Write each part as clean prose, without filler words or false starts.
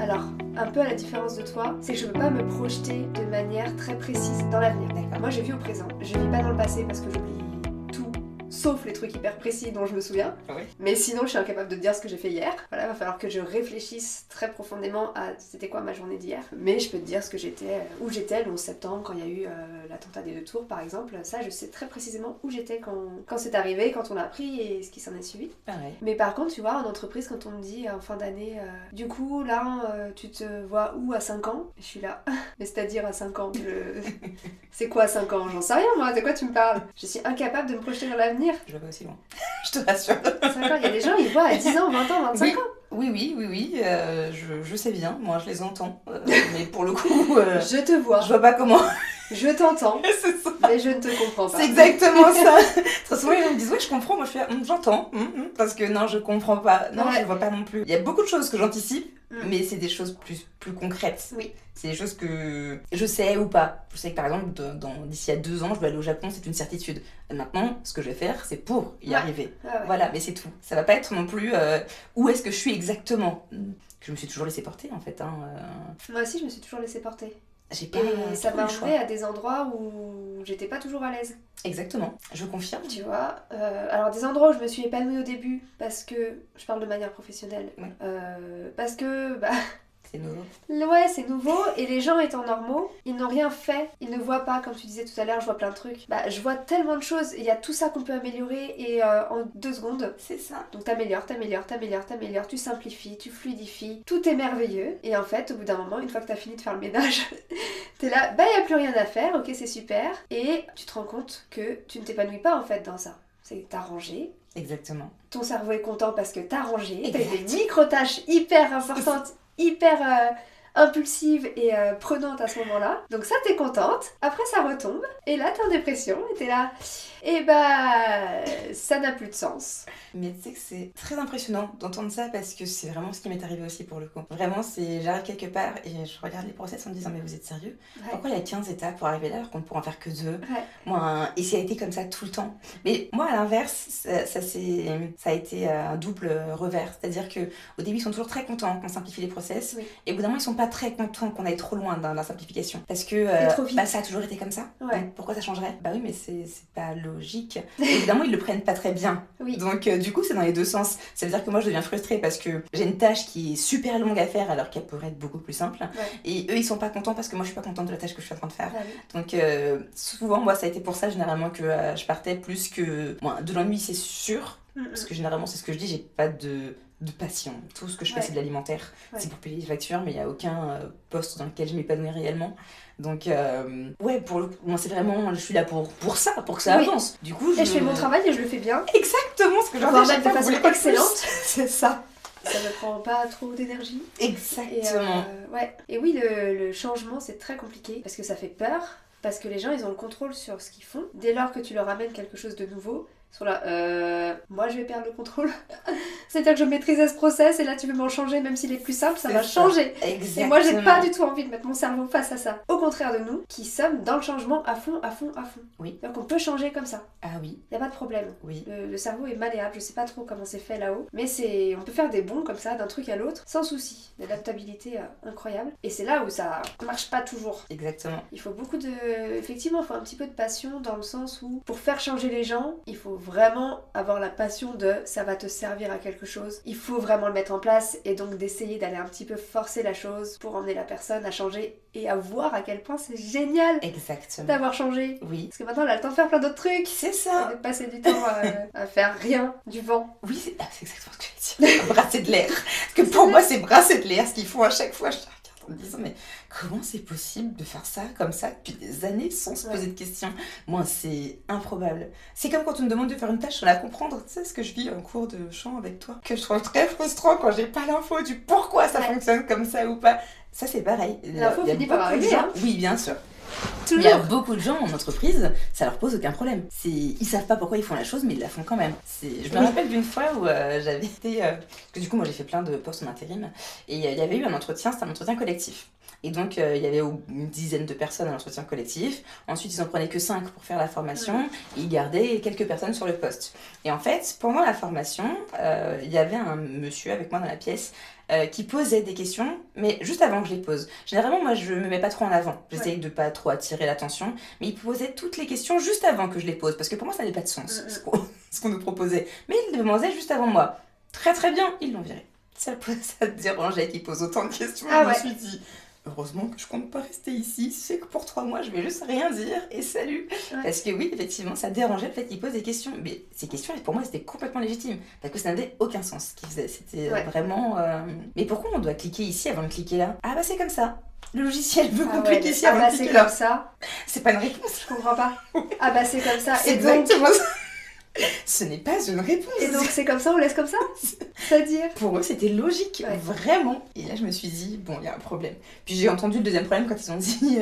Alors, un peu à la différence de toi, c'est que je peux pas me projeter de manière très précise dans l'avenir. D'accord. Moi, je vis au présent. Je vis pas dans le passé parce que j'oublie tout, sauf les trucs hyper précis dont je me souviens. Oui. Mais sinon, je suis incapable de te dire ce que j'ai fait hier. Voilà, va falloir que je réfléchisse très profondément à c'était quoi ma journée d'hier. Mais je peux te dire ce que j'étais, où j'étais le 11 septembre quand il y a eu l'attentat des 2 tours, par exemple. Ça, je sais très précisément où j'étais quand c'est arrivé, quand on l'a appris et ce qui s'en est suivi. Pareil. Mais par contre, tu vois, en entreprise, quand on me dit en fin d'année, du coup, là, tu te vois où à 5 ans? Je suis là. Mais c'est-à-dire à 5 ans C'est quoi 5 ans? J'en sais rien, moi. De quoi tu me parles? Je suis incapable de me projeter dans l'avenir. Je vais pas aussi loin. Je te rassure. 5 ans, il y a des gens, ils voient à 10 ans, 20 ans, 25 Oui. ans. Oui, je sais bien, moi je les entends, mais pour le coup, Je te vois, je vois pas comment. je t'entends, C'est ça. mais je ne te comprends pas. C'est exactement ça. Très souvent, ils me disent, ouais, je comprends. Moi, je fais, j'entends. Parce que non, je comprends pas. Non, Ouais. je vois pas non plus. Il y a beaucoup de choses que j'anticipe, Mm. mais c'est des choses plus concrètes. Oui. C'est des choses que je sais ou pas. Je sais que par exemple, d'ici à 2 ans, je dois aller au Japon, c'est une certitude. Et maintenant, ce que je vais faire, c'est pour y Ouais. arriver. Ah ouais. Voilà, mais c'est tout. Ça va pas être non plus où est-ce que je suis exactement. Je me suis toujours laissée porter en fait. Moi aussi, je me suis toujours laissée porter. J'ai pas Et ça trop m'a le choix. emmené à des endroits où j'étais pas toujours à l'aise. Exactement, je confirme. Tu vois, alors des endroits où je me suis épanouie au début parce que je parle de manière professionnelle, Ouais. parce que C'est nouveau. ouais, c'est nouveau et les gens étant normaux, ils n'ont rien fait, ils ne voient pas, comme tu disais tout à l'heure, je vois plein de trucs. Je vois tellement de choses, il y a tout ça qu'on peut améliorer et en 2 secondes. C'est ça. Donc t'améliores, tu simplifies, tu fluidifies, tout est merveilleux. Et en fait, au bout d'un moment, une fois que t'as fini de faire le ménage, t'es là, y a plus rien à faire, ok, c'est super. Et tu te rends compte que tu ne t'épanouis pas en fait dans ça. C'est que t'as rangé, Exactement. ton cerveau est content parce que t'as rangé, t'as eu Exact. des micro-tâches hyper importantes, hyper impulsives et prenantes à ce moment-là. Donc ça, t'es contente, après ça retombe, et là t'es en dépression, et t'es là, et ça n'a plus de sens. Mais tu sais que c'est très impressionnant d'entendre ça parce que c'est vraiment ce qui m'est arrivé aussi pour le coup. Vraiment, j'arrive quelque part et je regarde les process en me disant mais vous êtes sérieux? Ouais. Pourquoi il y a 15 étapes pour arriver là alors qu'on ne pourra en faire que 2? Ouais. Moi, et ça a été comme ça tout le temps. Mais moi, à l'inverse, ça a été un double revers. C'est-à-dire qu'au début, ils sont toujours très contents qu'on simplifie les process. Oui. Et au bout d'un moment, ils sont pas très contents qu'on aille trop loin dans la simplification. Parce que trop vite. ça a toujours été comme ça. Ouais. Donc pourquoi ça changerait? Bah oui, mais c'est pas logique. Et évidemment, ils le prennent pas très bien. Oui. Donc du coup, c'est dans les deux sens. Ça veut dire que moi, je deviens frustrée parce que j'ai une tâche qui est super longue à faire alors qu'elle pourrait être beaucoup plus simple. Ouais. Et eux, ils sont pas contents parce que moi, je suis pas contente de la tâche que je suis en train de faire. Ah oui. Donc souvent, moi, ça a été pour ça généralement que je partais plus que... Bon, de l'ennui, c'est sûr. Parce que généralement, c'est ce que je dis, j'ai pas de passion. Tout ce que je fais, Ouais. c'est de l'alimentaire. Ouais. C'est pour payer les factures, mais il n'y a aucun poste dans lequel je m'épanouis réellement. Donc, ouais, pour le coup, moi, c'est vraiment... Je suis là pour ça, pour que ça Oui. avance. Du coup, Et je fais mon travail et je le fais bien. Exactement ce que j'ai Voire envie même de façon excellente. C'est ça. Ça ne prend pas trop d'énergie. Exactement. Ouais. Et oui, le changement, c'est très compliqué parce que ça fait peur. Parce que les gens, ils ont le contrôle sur ce qu'ils font. Dès lors que tu leur amènes quelque chose de nouveau, ils sont là, moi je vais perdre le contrôle. C'est-à-dire que je maîtrisais ce process et là tu veux m'en changer, même s'il est plus simple, ça C'est va ça. changer. Exactement. Et moi j'ai pas du tout envie de mettre mon cerveau face à ça. Au contraire de nous, qui sommes dans le changement à fond. Oui. C'est-à-dire qu'on peut changer comme ça. Ah oui, Y a pas de problème. oui. Le cerveau est malléable, je sais pas trop comment c'est fait là-haut, mais on peut faire des bonds comme ça d'un truc à l'autre sans souci. L'adaptabilité incroyable. Et c'est là où ça marche pas toujours. Exactement. Il faut effectivement, il faut un petit peu de passion dans le sens où pour faire changer les gens, il faut vraiment avoir la passion de ça va te servir à quelque chose. Il faut vraiment le mettre en place et donc d'essayer d'aller un petit peu forcer la chose pour emmener la personne à changer et à voir à quel point c'est génial Exactement. d'avoir changé. Oui. Parce que maintenant, elle a le temps de faire plein d'autres trucs. C'est Et ça. de passer du temps à faire rien, du vent. Oui, c'est exactement ce que je veux dire. Brasser de l'air. Parce que pour moi, c'est brasser de l'air ce qu'ils font à chaque fois. Je regarde en me disant, mais comment c'est possible de faire ça comme ça depuis des années sans se poser de questions? Moi, c'est improbable. C'est comme quand on me demande de faire une tâche sans la comprendre. Tu sais ce que je vis en cours de chant avec toi? Que je trouve très frustrant quand j'ai pas l'info du pourquoi ça fonctionne comme ça ou pas. Ça, c'est pareil. L'info Il y a finit par beaucoup de arriver, gens- hein. Oui, bien sûr. Il y a beaucoup de gens en entreprise, ça leur pose aucun problème. Ils savent pas pourquoi ils font la chose, mais ils la font quand même. Je me rappelle d'une fois où j'avais été... parce que du coup, moi, j'ai fait plein de postes en intérim. Et il y avait eu un entretien, c'était un entretien collectif. Et donc, il y avait une dizaine de personnes à l'entretien collectif. Ensuite, ils en prenaient que 5 pour faire la formation. Et ils gardaient quelques personnes sur le poste. Et en fait, pendant la formation, il y avait un monsieur avec moi dans la pièce qui posait des questions, mais juste avant que je les pose. Généralement, moi, je me mets pas trop en avant. J'essaye de pas trop attirer l'attention. Mais il posait toutes les questions juste avant que je les pose. Parce que pour moi, ça n'avait pas de sens, ce qu'on nous proposait. Mais il le demandait juste avant moi. Très très bien, ils l'ont viré. Ça te dérangeait qu'il pose autant de questions. Je me suis dit... Heureusement que je compte pas rester ici, c'est que pour 3 mois je vais juste rien dire et salut. Parce que oui, effectivement, ça dérangeait le fait qu'il pose des questions. Mais ces questions, pour moi, c'était complètement légitime. Parce que ça n'avait aucun sens ce qu'il faisait. C'était vraiment... Mais pourquoi on doit cliquer ici avant de cliquer là? Ah bah c'est comme ça. Le logiciel veut qu'on clique ici avant de cliquer là. C'est comme ça. C'est pas une réponse. Je comprends pas. Ah bah c'est comme ça. C'est exactement ça. Ce n'est pas une réponse. Et donc c'est comme ça, on laisse comme ça? C'est-à-dire? Pour eux, c'était logique, vraiment. Et là, je me suis dit, bon, il y a un problème. Puis j'ai entendu le deuxième problème quand ils ont dit,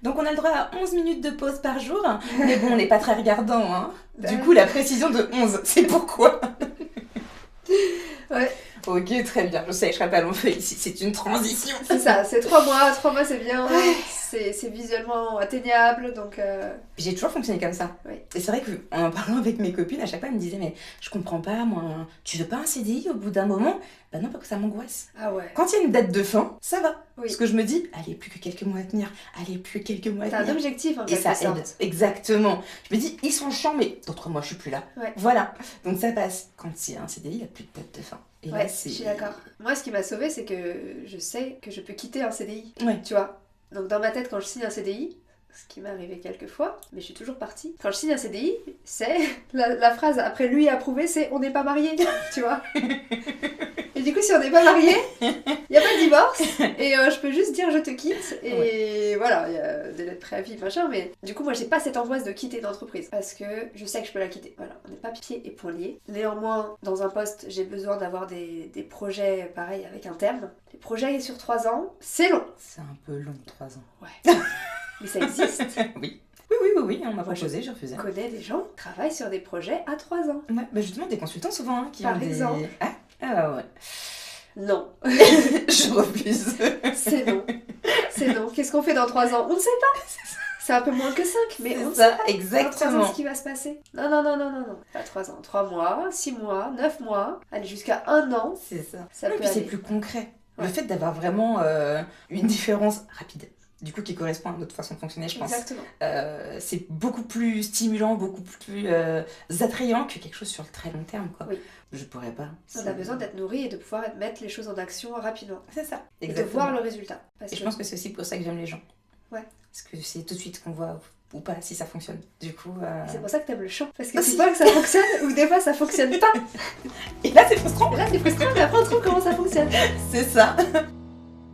donc on a le droit à 11 minutes de pause par jour, mais bon, on n'est pas très regardant, hein. Du coup, la précision de 11, c'est pourquoi? Ouais. Ok, très bien. Je sais, je serai pas long feu ici. C'est une transition. C'est ça, c'est 3 mois. 3 mois, c'est bien. C'est visuellement atteignable, donc... J'ai toujours fonctionné comme ça. Oui. Et c'est vrai qu'en en parlant avec mes copines, à chaque fois, elles me disaient, mais je comprends pas, moi, tu veux pas un CDI au bout d'un moment? Bah non, parce que ça m'angoisse. Ah ouais. Quand il y a une date de fin, ça va. Oui. Parce que je me dis, allez, plus que quelques mois à tenir. Allez, plus que quelques mois à tenir. T'as un objectif, en Et ça quelque aide. sorte. Exactement. Je me dis, ils sont chiants, mais d'autres mois, je suis plus là. Ouais. Voilà. Donc ça passe. Quand il y a un CDI, il n'y a plus de date de fin. Et Ouais, là, je suis d'accord. Moi, ce qui m'a sauvée, c'est que je sais que je peux quitter un CDI. Ouais. Tu vois? Donc dans ma tête, quand je signe un CDI, ce qui m'est arrivé quelques fois, mais je suis toujours partie. Quand je signe un CDI, c'est la phrase après lui approuvé, c'est on n'est pas mariés, tu vois. Et du coup, si on n'est pas mariés, il n'y a pas de divorce, et je peux juste dire je te quitte, et voilà, il y a des lettres de préavis, machin, mais du coup, moi, j'ai pas cette angoisse de quitter une entreprise, parce que je sais que je peux la quitter. Voilà, on n'est pas pieds et poings liés. Néanmoins, dans un poste, j'ai besoin d'avoir des projets, pareil, avec un terme. Les projets sur 3 ans, c'est long. C'est un peu long, 3 ans. Ouais. Mais ça existe. Oui. Oui, on m'a proposé, j'ai refusé. Je connais des gens qui travaillent sur des projets à 3 ans. Ouais, bah justement, des consultants souvent qui Par ont des... exemple. Ah ouais. Non. Je refuse. C'est non. C'est non. Qu'est-ce qu'on fait dans 3 ans? On ne sait pas. C'est un peu moins que 5, mais on ne sait ça, pas. Dans 3 exactement. ans, ce qui va se passer. Non. Pas 3 ans. 3 mois, 6 mois, 9 mois, allez jusqu'à 1 an. C'est ça. Ça Et peut puis c'est aller. plus concret. Ouais. Le fait d'avoir vraiment une différence rapide, du coup qui correspond à notre façon de fonctionner, je pense. Exactement. C'est beaucoup plus stimulant, beaucoup plus attrayant que quelque chose sur le très long terme, quoi. Oui. Je pourrais pas. On a besoin d'être nourri et de pouvoir mettre les choses en action rapidement. C'est ça. Et de voir le résultat. Parce Et je pense que c'est aussi pour ça que j'aime les gens. Ouais. Parce que c'est tout de suite qu'on voit ou pas si ça fonctionne. Du coup... C'est pour ça que t'aimes le chant. Parce que Aussi. tu vois que ça fonctionne ou des fois ça fonctionne pas. Et là c'est frustrant. Et là c'est frustrant, mais après on trouve comment ça fonctionne. C'est ça.